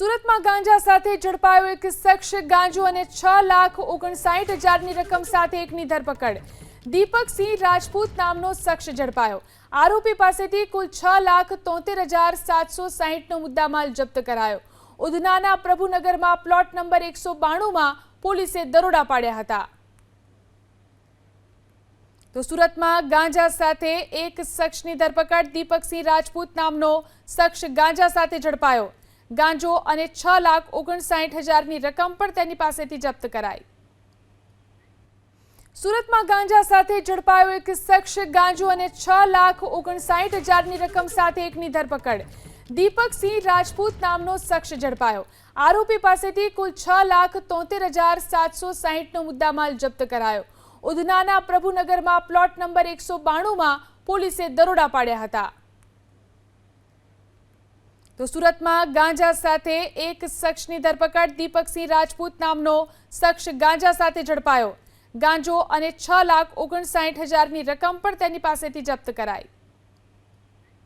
સુરતમાં ગાંજા સાથે ઝડપાયો એક શખ્સ। ગાંજો અને 6,59,000ની રકમ સાથે એકની ધરપકડ। દીપકસિંહ રાજપૂત નામનો શખ્સ ઝડપાયો। આરોપી પાસેથી કુલ 6,73,760નો મુદ્દામાલ જપ્ત કરાયો। ઉધનાના પ્રભુનગરમાં પ્લોટ નંબર 192માં પોલીસે દરોડા પાડ્યા હતા। તો સુરતમાં ગાંજા સાથે એક શખ્સની ધરપકડ। દીપકસિંહ રાજપૂત નામનો શખ્સ ગાંજા સાથે ઝડપાયો। ગાંજો અને 6,59,000ની રકમ પણ તેની પાસેથી જપ્ત કરાઈ। સુરતમાં ગાંજા સાથે ઝડપાયો એક શખ્સ। ગાંજો અને 6,59,000ની રકમ સાથે એકની ધરપકડ। દીપકસિંહ રાજપૂત નામનો શખ્સ ઝડપાયો। આરોપી પાસેથી કુલ 6,73,760નો મુદ્દામાલ જપ્ત કરાયો। ઉધનાના પ્રભુનગરમાં પ્લોટ નંબર 192માં પોલીસે દરોડા પાડ્યા હતા। તો સુરતમાં ગાંજા સાથે એક શખ્સની ધરપકડ। દીપકસિંહ રાજપૂત નામનો શખ્સ ગાંજા સાથે ઝડપાયો। ગાંજો અને 6,59,000ની રકમ પણ તેની પાસેથી જપ્ત કરાઈ।